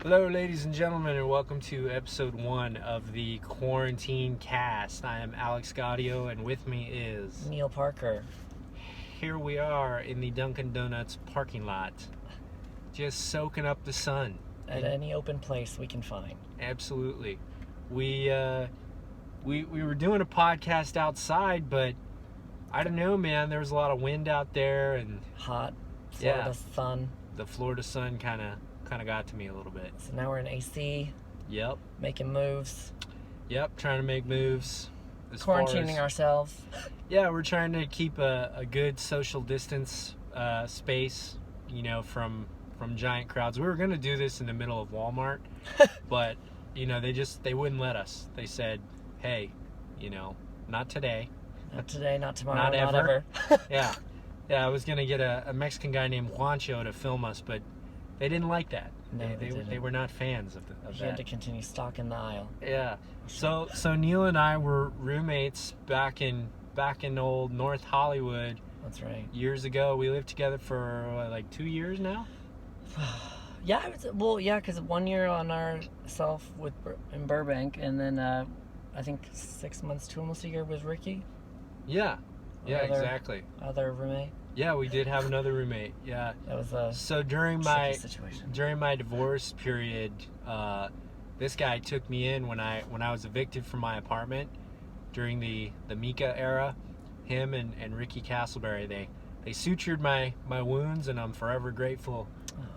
Hello, ladies and gentlemen, and welcome to episode 1 of the Quarantine Cast. I am Alyx Gaudio, and with me is Neil Parker. Here we are in the Dunkin' Donuts parking lot, just soaking up the sun. At any open place we can find. Absolutely. We were doing a podcast outside, but I don't know, man. There was a lot of wind out there, and Hot, Florida sun. the Florida sun kind of got to me a little bit. So now we're in AC, Yep, making moves, trying to make moves. quarantining ourselves. Yeah, we're trying to keep a good social distance space, from giant crowds. We were going to do this in the middle of Walmart, but, they wouldn't let us. They said, hey, not today. Not today, not tomorrow, Not not ever. ever. Yeah, I was going to get a Mexican guy named Juancho to film us, but they didn't like that. No, they didn't. They were not fans of He that. had to continue stalking the aisle. Yeah. So Neil and I were roommates back in old North Hollywood That's right. years ago. We lived together for like 2 years now. Yeah, because 1 year on ourself in Burbank, and then I think 6 months to almost a year with Ricky. Yeah. Yeah, exactly. Other roommate. Yeah, we did have another roommate. Yeah. That was a So during tricky situation. my divorce period, this guy took me in when I was evicted from my apartment during the Mika era. Him and Ricky Castleberry, they sutured my wounds, and I'm forever grateful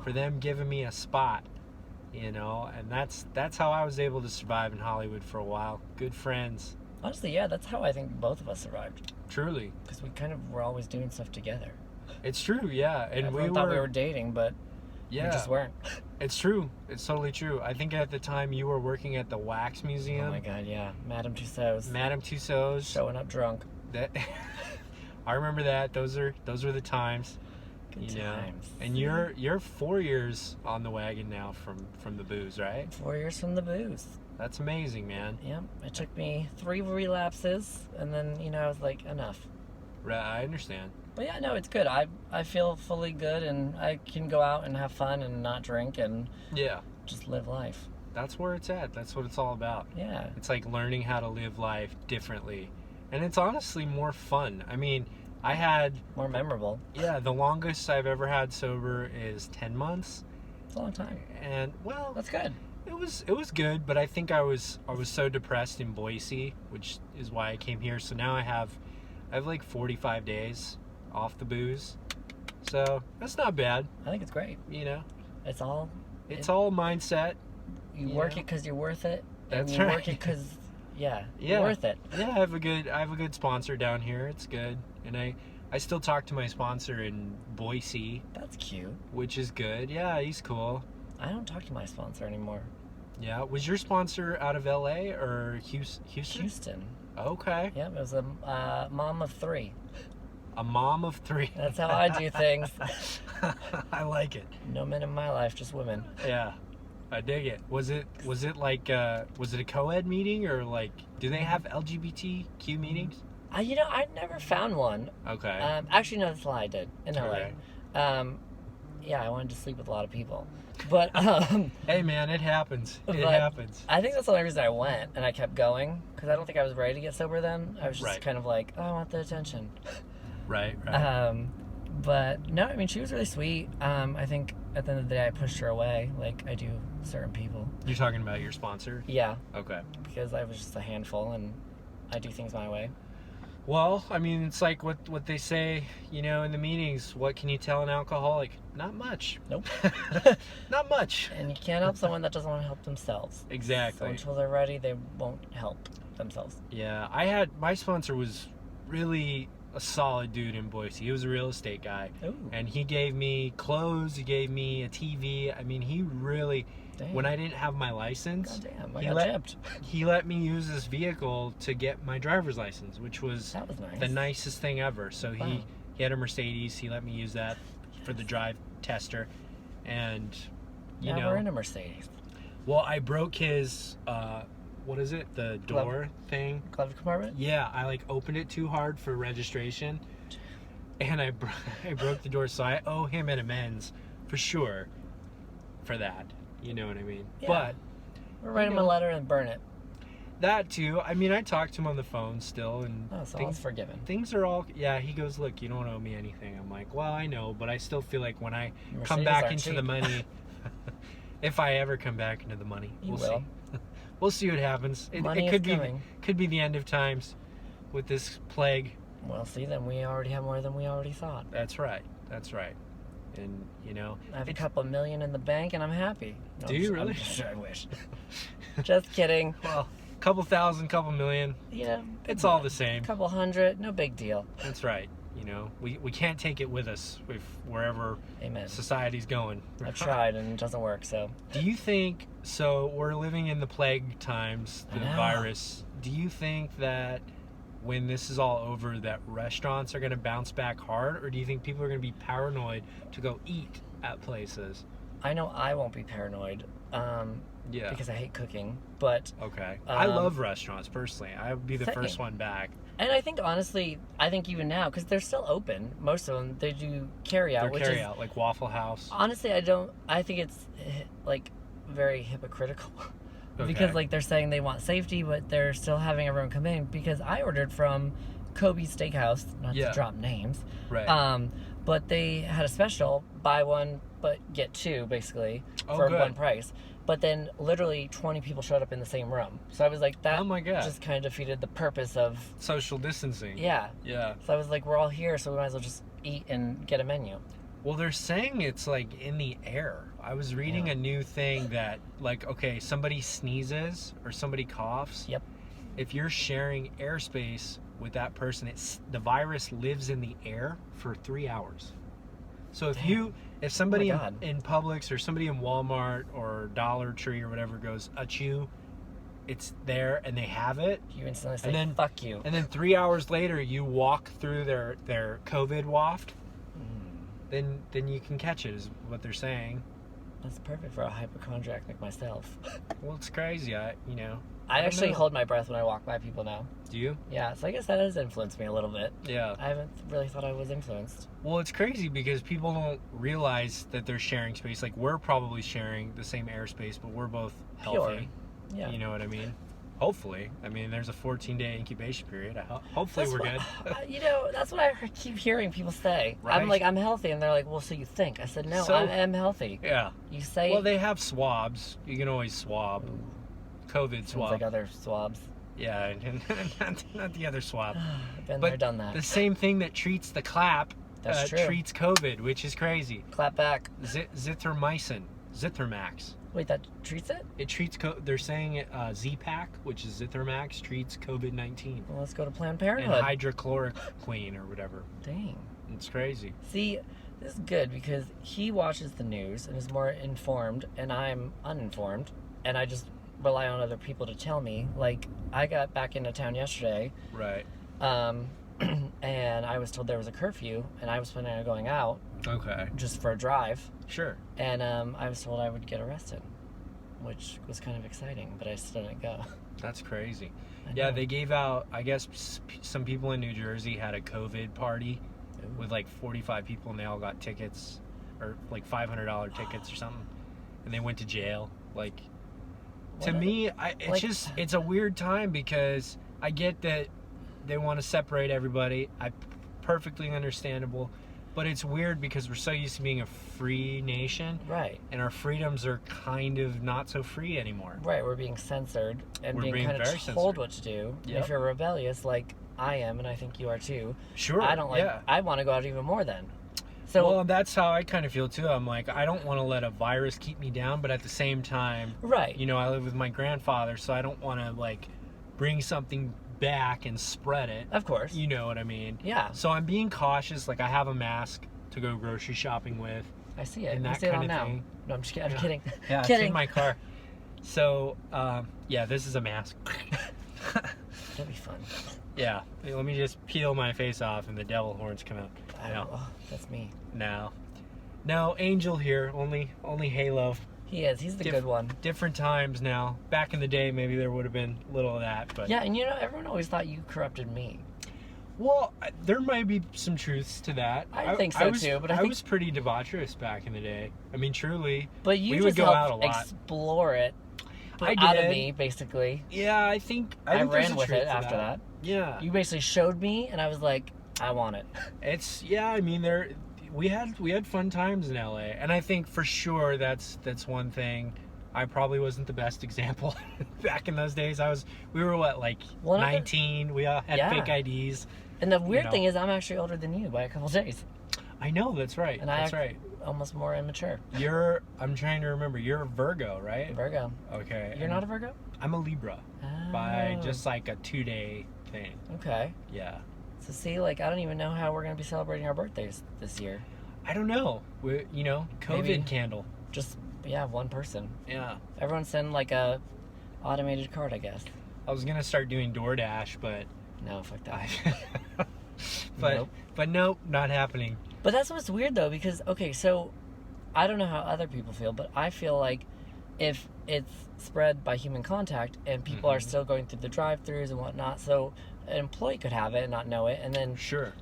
for them giving me a spot. And that's how I was able to survive in Hollywood for a while. Good friends. Honestly, yeah, that's how I think both of us survived. Truly. Because we kind of were always doing stuff together. It's true, yeah. And Everyone thought we were dating, but we just weren't. It's true. It's totally true. I think at the time you were working at the Wax Museum. Oh my god, yeah. Madame Tussauds. Madame Tussauds. Showing up drunk. That I remember that. Those are the times. Good times. And you're 4 years on the wagon now from the booze, right? 4 years from the booze. That's amazing, man. Yep. It took me 3 relapses, and then, I was like, enough. Right, I understand. But yeah, no, it's good. I feel fully good, and I can go out and have fun and not drink and just live life. That's where it's at. That's what it's all about. Yeah. It's like learning how to live life differently. And it's honestly more fun. I mean, I had... More memorable. Yeah, the longest I've ever had sober is 10 months. It's a long time. And, well... That's good. It was good, but I think I was so depressed in Boise, which is why I came here. So now I have like 45 days off the booze. So that's not bad. I think it's great. It's all mindset. You work it because you're worth it. That's and you right. work it because you're worth it. Yeah, I have a good sponsor down here. It's good, and I still talk to my sponsor in Boise. That's cute. Which is good. Yeah, he's cool. I don't talk to my sponsor anymore. Yeah, was your sponsor out of LA or Houston? Houston. Okay. Yeah, it was a mom of 3. A mom of 3. That's how I do things. I like it. No men in my life, just women. Yeah, I dig it. Was it like was it a co-ed meeting, or like do they have LGBTQ meetings? I never found one. Okay. Actually, no, that's a lie. I did in LA. Okay. Yeah, I wanted to sleep with a lot of people, but hey man, it happens. It but happens. I think that's the only reason I went, and I kept going because I don't think I was ready to get sober then. I was just kind of like, oh, I want the attention. Right. But no, I mean, she was really sweet. I think at the end of the day, I pushed her away, like I do certain people. You're talking about your sponsor? Yeah. Okay. Because I was just a handful, and I do things my way. Well, I mean, it's like what they say, in the meetings. What can you tell an alcoholic? Not much. Nope. Not much. And you can't help someone that doesn't want to help themselves. Exactly. So until they're ready, they won't help themselves. Yeah, my sponsor was really a solid dude in Boise. He was a real estate guy. Ooh. And he gave me clothes, he gave me a TV. I mean, he really... Damn. When I didn't have my license, he let me use this vehicle to get my driver's license, which was nice. The nicest thing ever. So wow. he had a Mercedes. He let me use that for the drive tester, and now we're in a Mercedes. Well, I broke his what is it? The door thing. Glove compartment. Yeah, I like opened it too hard for registration, and I broke the door. So I owe him an amends for sure for that. You know what I mean? Yeah. But Or write him a letter and burn it. that too. I mean, I talk to him on the phone still, and So all's forgiven. things are all. Yeah, he goes, look, you don't owe me anything. I'm like, well, I know, but I still feel like when I come back into the money, if I ever come back into the money, we'll see. We'll see what happens. It could be the end of times with this plague. Well, see, then we already have more than we already thought. That's right. And, you know, I have a couple $1 million in the bank, and I'm happy. No, do you really? I wish. Just kidding. Well, couple thousand, couple million. Yeah. It's all the same. Couple hundred, no big deal. That's right. You know, we can't take it with us if wherever society's going. I've tried, and it doesn't work, so. Do you think, so we're living in the plague times, the virus. Do you think that when this is all over that restaurants are going to bounce back hard, or do you think people are going to be paranoid to go eat at places? I know I won't be paranoid because I hate cooking, but okay, I love restaurants personally. I would be the first one back. And I think honestly, even now, because they're still open, most of them, they do carry out. Like Waffle House. Honestly, I think it's like very hypocritical. Okay. Because like they're saying they want safety, but they're still having everyone come in. Because I ordered from Kobe's Steakhouse, not to drop names, right? But they had a special, buy one but get two, basically for one price. But then literally 20 people showed up in the same room, so I was like, that just kind of defeated the purpose of social distancing. Yeah. So I was like, we're all here, so we might as well just eat and get a menu. Well, they're saying it's like in the air. I was reading a new thing that, like, okay, somebody sneezes or somebody coughs. Yep. If you're sharing airspace with that person, the virus lives in the air for 3 hours. So if somebody in Publix or somebody in Walmart or Dollar Tree or whatever goes achoo, it's there and they have it. You instantly say, fuck you. And then 3 hours later, you walk through their COVID waft. Then you can catch it, is what they're saying. That's perfect for a hypochondriac like myself. Well, it's crazy. I actually hold my breath when I walk by people now. Do you? Yeah, so I guess that has influenced me a little bit. Yeah. I haven't really thought I was influenced. Well, it's crazy because people don't realize that they're sharing space. Like, we're probably sharing the same airspace, but we're both healthy. Pure. Yeah. You know what I mean? Hopefully. I mean, there's a 14-day incubation period. Hopefully we're good. That's what I keep hearing people say. Right? I'm like, I'm healthy. And they're like, well, so you think. I said, no, I am healthy. Yeah. You say... Well, they have swabs. You can always swab. COVID swab. Like other swabs. Yeah, not the other swab. Been there, done that. The same thing that treats the clap That's true. Treats COVID, which is crazy. Clap back. Zithromax. Wait, that treats it? It treats, they're saying Z-Pack, which is Zithromax, treats COVID-19. Well, let's go to Planned Parenthood. And hydrochloroquine or whatever. Dang. It's crazy. See, this is good because he watches the news and is more informed, and I'm uninformed, and I just rely on other people to tell me. Like, I got back into town yesterday. Right. And I was told there was a curfew, and I was planning on going out. Okay. Just for a drive. Sure. And I was told I would get arrested, which was kind of exciting, but I still didn't go. That's crazy. Yeah, they gave out, I guess some people in New Jersey had a COVID party with like 45 people, and they all got tickets, or like $500 tickets or something, and they went to jail. Like, to me, it's a weird time because I get that they want to separate everybody. Perfectly understandable. But it's weird because we're so used to being a free nation. Right. And our freedoms are kind of not so free anymore. Right, we're being censored and being kind of told what to do. Yep. And if you're rebellious, like I am, and I think you are too. Sure. I want to go out even more then. So, well, that's how I kind of feel too. I'm like, I don't want to let a virus keep me down, but at the same time, right. You know, I live with my grandfather, so I don't want to like bring something back and spread it. Of course. You know what I mean? Yeah. So I'm being cautious. Like, I have a mask to go grocery shopping with. I see it. And that kind of now. thing. No, I'm just kidding. I'm kidding. Yeah, kidding. It's in my car. So, yeah, this is a mask. That'd be fun. Yeah. Let me just peel my face off and the devil horns come out. Oh, that's me. No, Angel here. Only Halo. He is. He's the good one. Different times now. Back in the day, maybe there would have been a little of that, but yeah, and you know, everyone always thought you corrupted me. Well, there might be some truths to that. I think so too, but I was pretty debaucherous back in the day. I mean, truly. But we would go out a lot. Explore it. Out of me, basically. Yeah, I think I ran with it after that. Yeah. You basically showed me, and I was like, I want it. I mean, we had fun times in LA, and I think for sure that's one thing. I probably wasn't the best example back in those days. We were 19. We all had fake IDs. And the weird thing is, I'm actually older than you by a couple days. I know, that's right. And that's right. Almost more immature. I'm trying to remember. You're a Virgo, right? Virgo. Okay. You're not a Virgo? I'm a Libra. Oh. By just like a 2-day thing. Okay. Yeah. So see, I don't even know how we're going to be celebrating our birthdays this year. I don't know. COVID Maybe candle. Just, one person. Yeah. Everyone send a automated card, I guess. I was going to start doing DoorDash, but... No, fuck that. But nope, not happening. But that's what's weird, though, because, okay, so I don't know how other people feel, but I feel like if it's spread by human contact and people are still going through the drive-thrus and whatnot, so an employee could have it and not know it, and then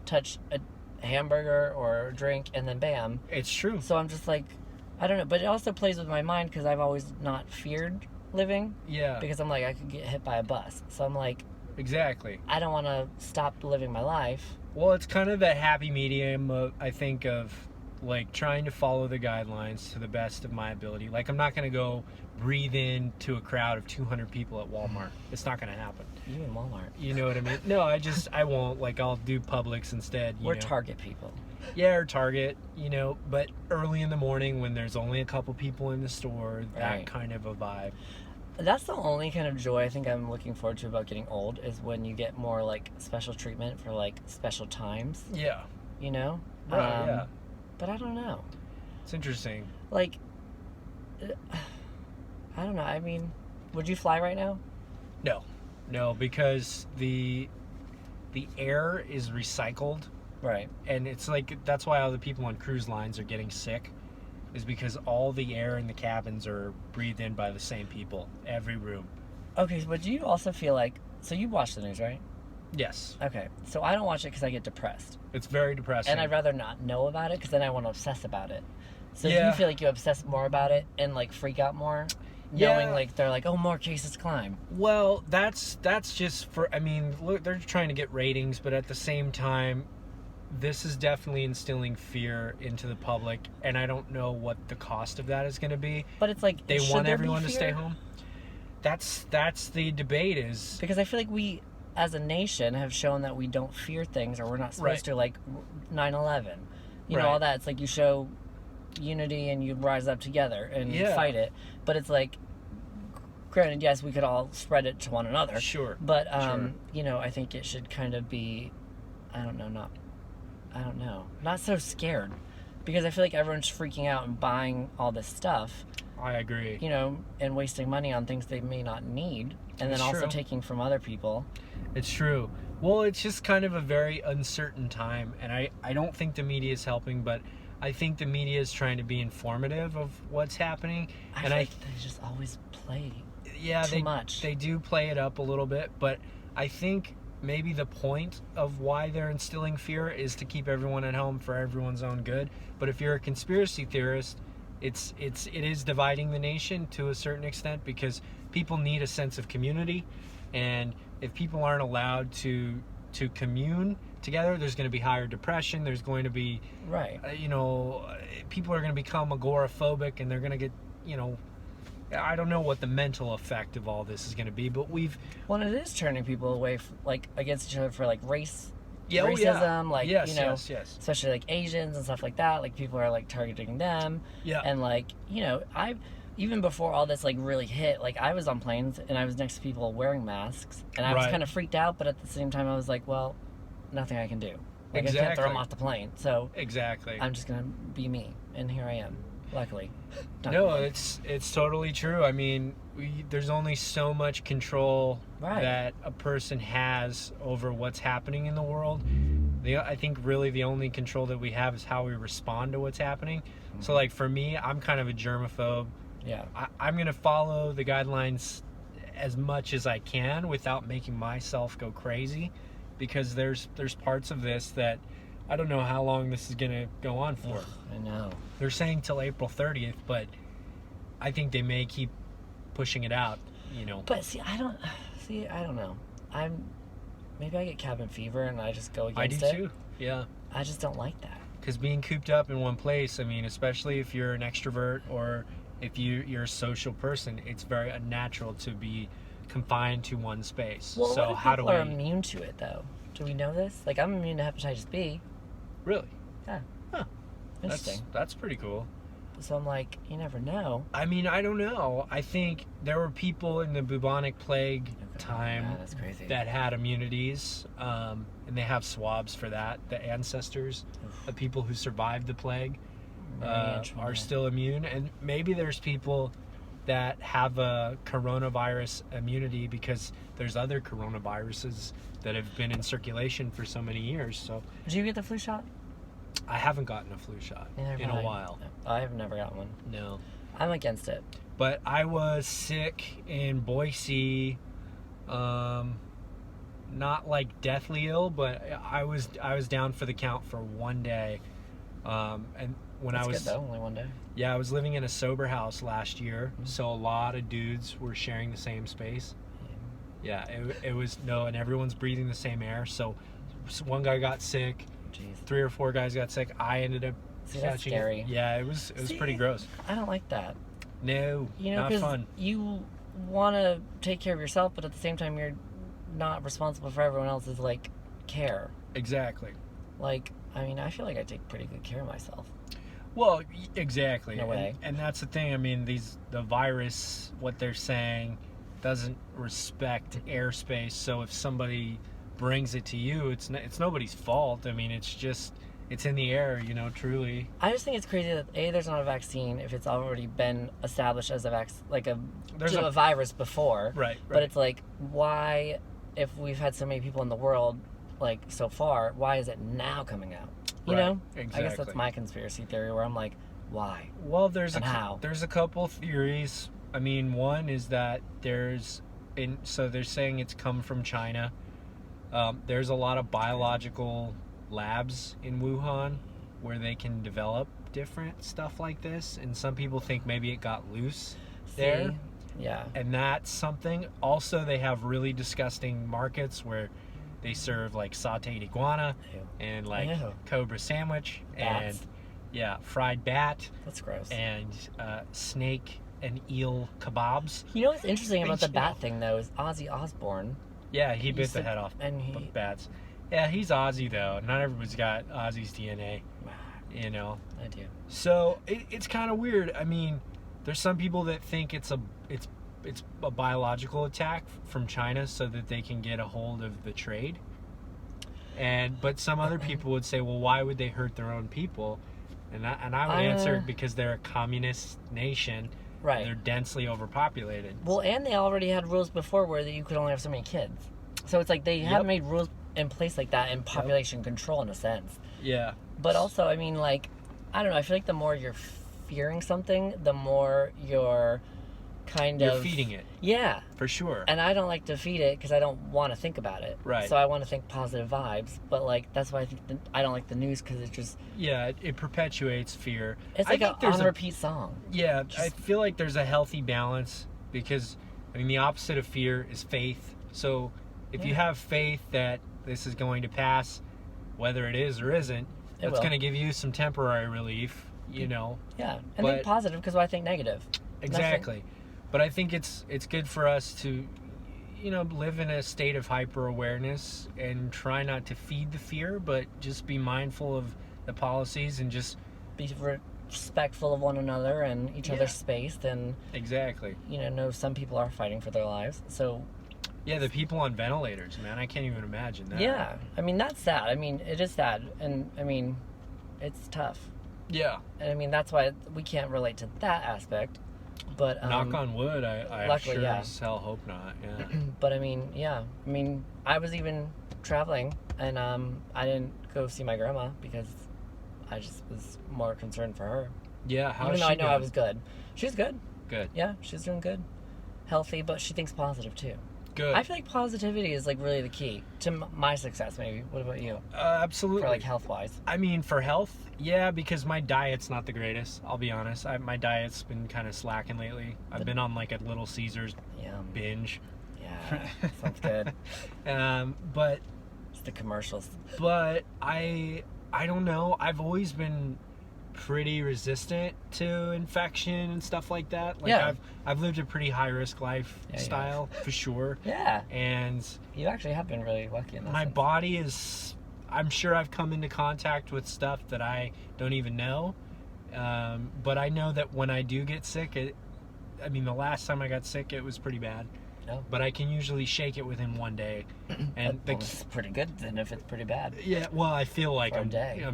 touch a hamburger or a drink, and then bam. It's true. So I'm just like, I don't know, but it also plays with my mind because I've always not feared living. Yeah. Because I'm like, I could get hit by a bus. So I'm like... Exactly. I don't want to stop living my life. Well, it's kind of that happy medium, I think, of trying to follow the guidelines to the best of my ability. I'm not going to go breathe into a crowd of 200 people at Walmart. It's not going to happen. You in Walmart. You know what I mean? No, I won't. I'll do Publix instead. Or Target people. Yeah, or Target, but early in the morning when there's only a couple people in the store, that kind of a vibe. That's the only kind of joy I think I'm looking forward to about getting old is when you get more special treatment for special times. Yeah. Right, yeah. But I don't know. It's interesting. I don't know. I mean, would you fly right now? No, because the air is recycled. Right. And it's that's why all the people on cruise lines are getting sick. Is because all the air in the cabins are breathed in by the same people, every room. Okay, but do you also feel so you watch the news, right? Yes. Okay, so I don't watch it because I get depressed. It's very depressing. And I'd rather not know about it because then I want to obsess about it. So do you feel like you obsess more about it and freak out more? Knowing they're oh, more cases climb. Well, that's just look, they're trying to get ratings, but at the same time, this is definitely instilling fear into the public, and I don't know what the cost of that is going to be. But it's they want everyone to stay home. That's the debate is... Because I feel like we, as a nation, have shown that we don't fear things, or we're not supposed to, 9/11. You know, all that. It's you show unity and you rise up together and fight it. But it's granted, yes, we could all spread it to one another. Sure. But, I think it should kind of be, not so scared, because I feel like everyone's freaking out and buying all this stuff. I agree. And wasting money on things they may not need, and then also taking from other people. It's true. Well, it's just kind of a very uncertain time, and I don't think the media is helping, but I think the media is trying to be informative of what's happening. I think they just always play too much. They do play it up a little bit, but I think maybe the point of why they're instilling fear is to keep everyone at home for everyone's own good. But if you're a conspiracy theorist, it is dividing the nation to a certain extent, because people need a sense of community, and if people aren't allowed to commune together, there's going to be higher depression. There's going to be people are going to become agoraphobic, and they're going to get I don't know what the mental effect of all this is going to be, but it is turning people away against each other for race, racism, yes. especially Asians and stuff like that. People are targeting them, and I've even before all this really hit, I was on planes and I was next to people wearing masks, and I was kind of freaked out, but at the same time I was well, nothing I can do. I can't throw them off the plane, so I'm just gonna be me, and here I am. Luckily. No, it's totally true. I mean, there's only so much control that a person has over what's happening in the world. I think really the only control that we have is how we respond to what's happening. Mm-hmm. So for me, I'm kind of a germaphobe. Yeah. I'm going to follow the guidelines as much as I can without making myself go crazy. because there's parts of this that I don't know how long this is gonna go on for. Ugh, I know. They're saying till April 30th, but I think they may keep pushing it out. But I don't know. Maybe I get cabin fever and I just go against it. I do too. Yeah. I just don't like that. Because being cooped up in one place, I mean, especially if you're an extrovert or if you're a social person, it's very unnatural to be confined to one space. Well, so a lot of how do people we? are immune to it, though. Do we know this? Like, I'm immune to hepatitis B. Really? Yeah. Huh. Interesting. That's pretty cool. So I'm like, you never know. I mean, I don't know. I think there were people in the bubonic plague time that's crazy. that had immunities, and they have swabs for that. The ancestors of people who survived the plague are still immune, and maybe there's people that have a coronavirus immunity because there's other coronaviruses that have been in circulation for so many years. So, did you get the flu shot? I haven't gotten a flu shot in a while. No, I've never got one. No. I'm against it. But I was sick in Boise, not like deathly ill, but I was down for the count for one day. And when That's I was good though, only one day. Yeah, I was living in a sober house last year, so a lot of dudes were sharing the same space. Yeah, it was and everyone's breathing the same air. So one guy got sick. Jeez. 3 or 4 guys got sick. I ended up that's scary. it. Yeah, it was pretty gross. I don't like that. No, not fun. You want to take care of yourself, but at the same time, you're not responsible for everyone else's care. Exactly. I mean, I feel like I take pretty good care of myself. Well, exactly. In a way. And that's the thing. I mean, the virus, what they're saying, doesn't respect airspace. So if somebody brings it to you, it's nobody's fault. I mean, it's in the air, truly. I just think it's crazy that there's not a vaccine if it's already been established as a virus before. Right. But it's why, if we've had so many people in the world so far, why is it now coming out? You know? Exactly. I guess that's my conspiracy theory where I'm like, why? Well, there's how? There's a couple theories. I mean, one is that so they're saying it's come from China. There's a lot of biological labs in Wuhan where they can develop different stuff like this, and some people think maybe it got loose there. Yeah. And that's something. Also, they have really disgusting markets where they serve sauteed iguana and cobra sandwich Bats. and fried bat. That's gross. And snake and eel kebabs. You know what's interesting about the bat thing though is Ozzy Osbourne. Yeah, he bit the head off and bats. Yeah, he's Ozzy though. Not everybody's got Ozzy's DNA. I do. So it's kind of weird. I mean, there's some people that think it's a biological attack from China so that they can get a hold of the trade. But some other people would say, well, why would they hurt their own people? And I would answer because they're a communist nation. Right. They're densely overpopulated. Well, and they already had rules before where you could only have so many kids. So it's they have made rules in place like that in population control in a sense. Yeah. But also, I mean, I don't know, I feel like the more you're fearing something, the more you're You're feeding it. Yeah. For sure. And I don't like to feed it because I don't want to think about it. Right. So I want to think positive vibes. But that's why I think I don't like the news because it just... Yeah, it perpetuates fear. It's like an on-repeat song. Yeah, I feel like there's a healthy balance because, I mean, the opposite of fear is faith. So if you have faith that this is going to pass, whether it is or isn't, that's going to give you some temporary relief, Yeah, and think positive because why think negative? Exactly. But I think it's good for us to, live in a state of hyper-awareness and try not to feed the fear, but just be mindful of the policies and just... Be respectful of one another and each other's space and... Exactly. Know some people are fighting for their lives, so... Yeah, the people on ventilators, man, I can't even imagine that. Yeah, I mean, that's sad. I mean, it is sad, and, I mean, it's tough. Yeah. And, I mean, that's why we can't relate to that aspect. But knock on wood, I luckily, sure as hell hope not. Yeah. But I mean, I was even traveling, and I didn't go see my grandma because I just was more concerned for her. Yeah, how? Even though I know I was good, she's good. Good. Yeah, she's doing good, healthy, but she thinks positive too. Good. I feel like positivity is like really the key to my success. Maybe. What about you? Absolutely. For like health wise. I mean, for health, yeah, because my diet's not the greatest. I'll be honest. My diet's been kind of slacking lately. I've been on like a Little Caesars binge. Yeah, sounds good. But it's the commercials. But I don't know. I've always been pretty resistant to infection and stuff like that. Like I've lived a pretty high risk lifestyle for sure. Yeah. And you actually have been really lucky in that my sense. body is, I'm sure I've come into contact with stuff that I don't even know. But I know that when I do get sick, the last time I got sick, it was pretty bad. Oh. But I can usually shake it within one day. And it's pretty good then if it's pretty bad. Yeah, well, I feel like I'm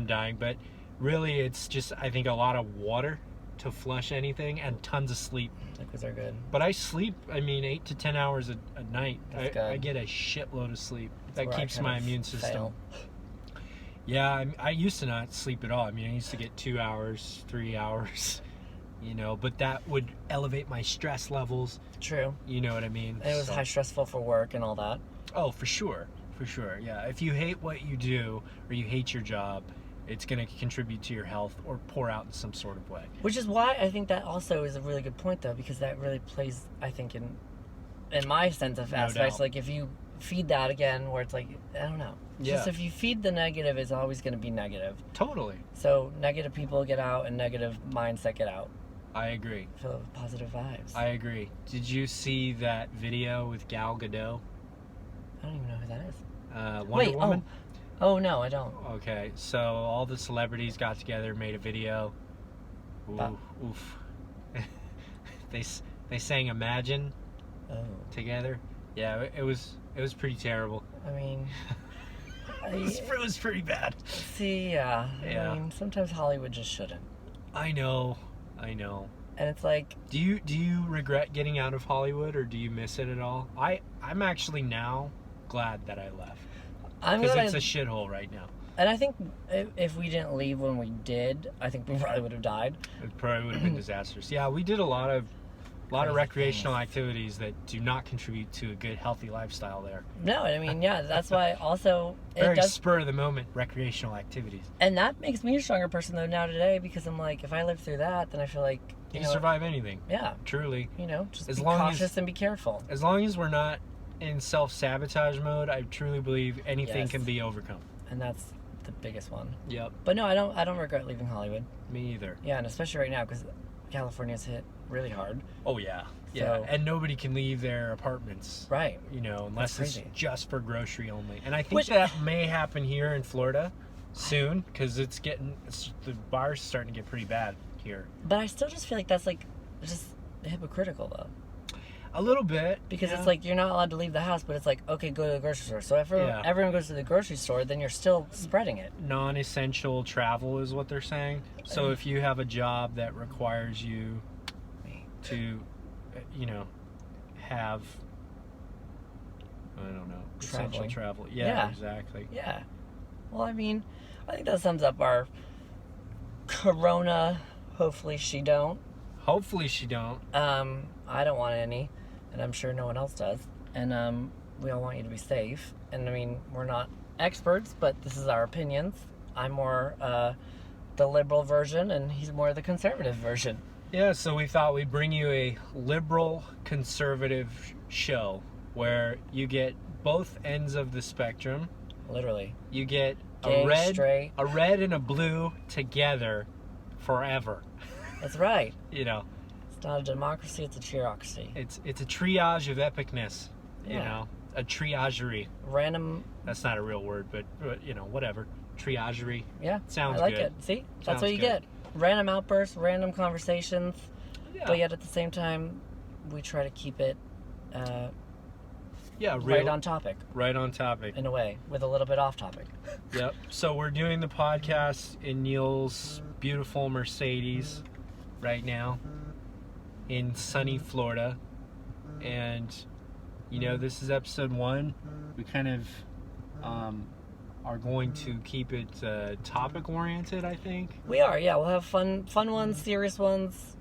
dying, but really it's just, I think, a lot of water to flush anything and tons of sleep. Liquids are good. But I sleep, 8 to 10 hours a night. I get a shitload of sleep. That keeps my immune system. Yeah, I used to not sleep at all. I used to get 2 hours, 3 hours, but that would elevate my stress levels. True. You know what I mean? And it was high stressful for work and all that. Oh, for sure. For sure, yeah. If you hate what you do or you hate your job, it's going to contribute to your health or pour out in some sort of way. Which is why I think that also is a really good point, though, because that really plays, I think, in my sense of aspects. Like, if you feed that again, where it's like, I don't know. Yeah. Just if you feed the negative, it's always going to be negative. Totally. So negative people get out and negative mindset get out. I agree. Fill it with positive vibes. I agree. Did you see that video with Gaudio? I don't even know who that is. Wonder Woman? Oh, no, I don't. Okay, so all the celebrities got together, made a video. Oof. They sang Imagine together. Yeah, it was pretty terrible. It was pretty bad. See, yeah. Sometimes Hollywood just shouldn't. I know. And it's like, do you regret getting out of Hollywood, or do you miss it at all? I'm actually now glad that I left, because it's a shithole right now. And I think if we didn't leave when we did, I think we probably would have died. It probably would have been disastrous. Yeah, we did a lot of recreational activities that do not contribute to a good, healthy lifestyle there. No, that's why also very spur of the moment recreational activities. And that makes me a stronger person though now today, because I'm like, if I live through that, then I feel like you can survive anything. Yeah, truly. Just be cautious and be careful. As long as we're not in self-sabotage mode, I truly believe anything can be overcome. And that's the biggest one. Yep. But no, I don't regret leaving Hollywood. Me either. Yeah, and especially right now, because California's hit really hard. Oh yeah. Yeah, and nobody can leave their apartments. Right. Unless it's just for grocery only. And I think that may happen here in Florida soon, because the bars starting to get pretty bad here. But I still just feel like that's like just hypocritical though. A little bit. Because it's like you're not allowed to leave the house, but it's like, okay, go to the grocery store. So if everyone goes to the grocery store, then you're still spreading it. Non-essential travel is what they're saying. So if you have a job that requires you to, have, I don't know, essential travel. Yeah, exactly. Yeah. Well, I think that sums up our Corona. Hopefully she don't. I don't want any, and I'm sure no one else does. And we all want you to be safe. And we're not experts, but this is our opinions. I'm more the liberal version, and he's more the conservative version. Yeah, so we thought we'd bring you a liberal conservative show where you get both ends of the spectrum. Literally. You get gay, a red and a blue together forever. That's right. It's not a democracy, it's a triocracy. It's a triage of epicness, a triagery. Random. That's not a real word, but whatever. Triagery. Yeah. Sounds good. I like good. it. See? That's what you get. Random outbursts, random conversations. Yeah. But yet at the same time, we try to keep it right on topic. Right on topic. In a way, with a little bit off topic. Yep. So we're doing the podcast in Neil's beautiful Mercedes right now in sunny Florida. And, this is episode 1. We kind of are going to keep it topic oriented, I think. We are, yeah. We'll have fun ones, serious ones,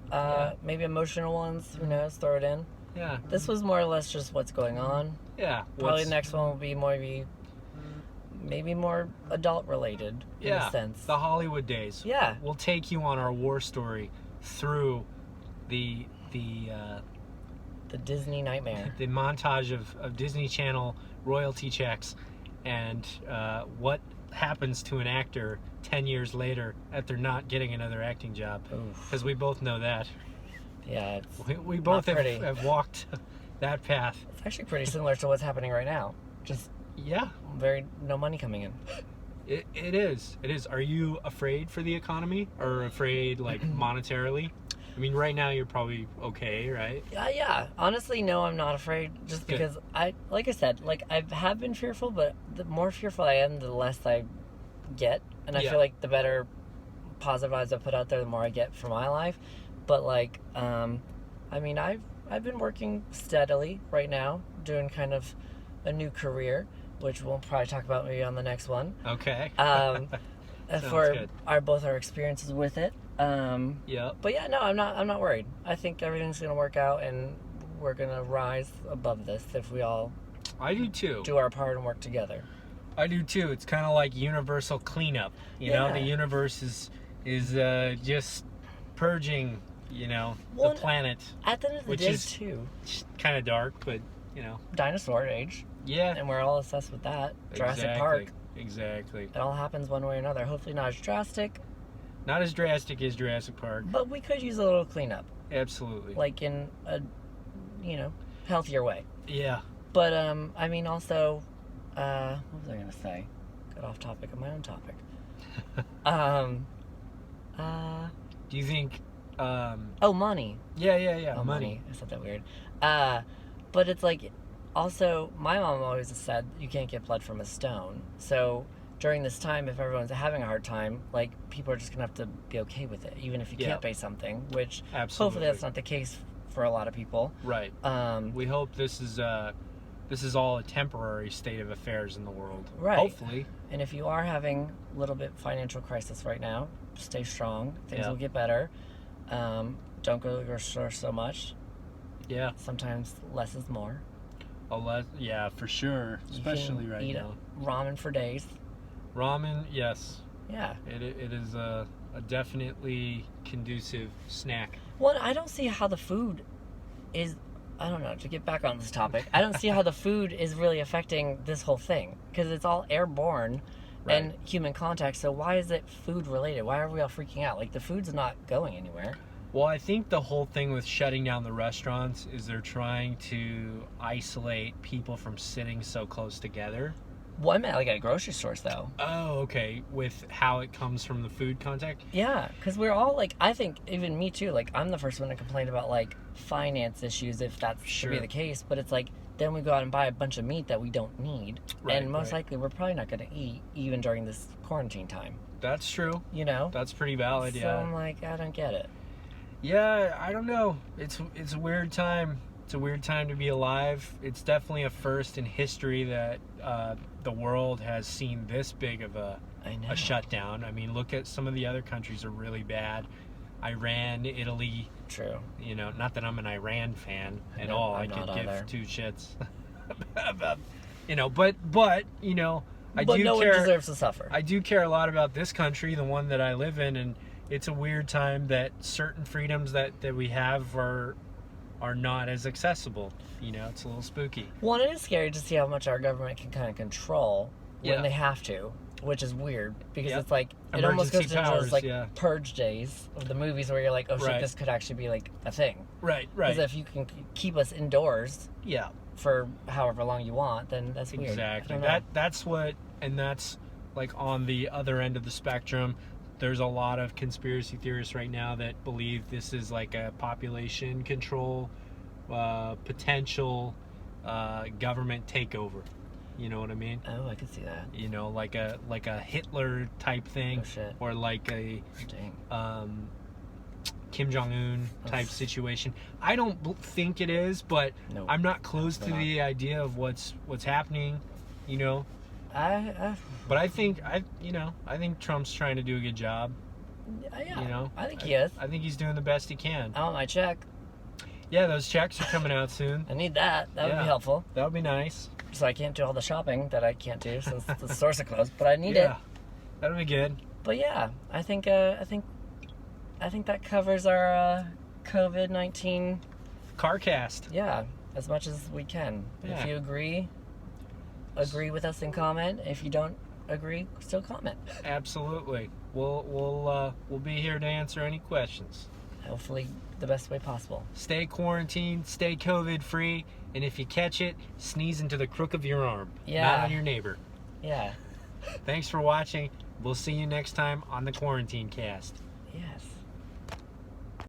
maybe emotional ones. Who knows? Throw it in. Yeah. This was more or less just what's going on. Yeah. Probably the next one will be maybe more adult related in a sense. The Hollywood days. Yeah. We'll take you on our war story through the Disney nightmare. The montage of Disney Channel royalty checks and what happens to an actor 10 years later after not getting another acting job. Because we both know that. Yeah. We both have walked that path. It's actually pretty similar to what's happening right now. Just no money coming in. It is. Are you afraid for the economy or afraid like monetarily? I mean, right now you're probably okay, right? Yeah. Honestly, no, I'm not afraid. Just because I have been fearful, but the more fearful I am, the less I get, and I feel like the better positive vibes I put out there, the more I get for my life. But like, I mean, I've been working steadily right now, doing kind of a new career, which we'll probably talk about maybe on the next one. Okay. For both our experiences with it. Yeah. But yeah, no, I'm not worried. I think everything's gonna work out, and we're gonna rise above this if we all. I do too. Do our part and work together. I do too. It's kind of like universal cleanup. You know, the universe is just purging. You know, the planet. At the end of the day, too. Kind of dark, but you know. Dinosaur age. Yeah. And we're all obsessed with that. Jurassic Park. Exactly. It all happens one way or another. Hopefully not as drastic. Not as drastic as Jurassic Park. But we could use a little cleanup. Absolutely. Like in a, healthier way. Yeah. But, I mean, also, what was I going to say? Got off topic of my own topic. Do you think... money. Yeah. Oh, money. I said that weird. But it's like, also, my mom always said you can't get blood from a stone. So during this time, if everyone's having a hard time, like, people are just going to have to be okay with it, even if you can't pay something, which hopefully that's not the case for a lot of people. Right. We hope this is all a temporary state of affairs in the world. Right. Hopefully. And if you are having a little bit financial crisis right now, stay strong. Things will get better. Don't go to the grocery store so much. Yeah. Sometimes less is more. Yeah, for sure. Especially right now. Ramen for days. Ramen, yes. Yeah. It is a definitely conducive snack. Well, I don't see how the food is... I don't know, to get back on this topic, I don't see how the food is really affecting this whole thing. Because it's all airborne and human contact, so why is it food related? Why are we all freaking out? Like, the food's not going anywhere. Well, I think the whole thing with shutting down the restaurants is they're trying to isolate people from sitting so close together. Well, I meant like at grocery stores, though. Oh, okay. With how it comes from the food contact? Yeah, because we're all like, I think, even me too, like, I'm the first one to complain about, like, finance issues if that should be the case. But it's like, then we go out and buy a bunch of meat that we don't need. Right, and most likely we're probably not going to eat even during this quarantine time. That's true. You know? That's pretty valid, so I'm like, I don't get it. Yeah, I don't know. It's a weird time. It's a weird time to be alive. It's definitely a first in history that the world has seen this big of a shutdown. I mean, look at some of the other countries are really bad. Iran, Italy. True. You know, not that I'm an Iran fan at all. I could give two shits about, but you know, no one deserves to suffer. I do care a lot about this country, the one that I live in, and it's a weird time that certain freedoms that we have are not as accessible. You know, it's a little spooky. Well, it is scary to see how much our government can kind of control when they have to, which is weird because it's like it almost goes into those like purge days of the movies where you're like, oh shit, this could actually be like a thing. Right. Because if you can keep us indoors, for however long you want, then that's weird. Exactly. That's what, and that's like on the other end of the spectrum. There's a lot of conspiracy theorists right now that believe this is like a population control, potential government takeover. You know what I mean? Oh, I could see that. You know, like a Hitler type thing, or like a Kim Jong-un type situation. I don't think it is, but I'm not close to the idea of what's happening. You know. But I think Trump's trying to do a good job. Yeah, you know, I think he is. I think he's doing the best he can. I want my check. Yeah, those checks are coming out soon. I need that. That would be helpful. That would be nice. So I can't do all the shopping that I can't do since the stores are closed. But I need it. That'll be good. But yeah, I think that covers our COVID-19 CarCast. Yeah, as much as we can. Yeah. If you agree with us and comment. If you don't agree, still comment. Absolutely. We'll be here to answer any questions. Hopefully the best way possible. Stay quarantined, stay COVID free, and if you catch it, sneeze into the crook of your arm. Yeah. Not on your neighbor. Yeah. Thanks for watching. We'll see you next time on the Quarantine Cast. Yes.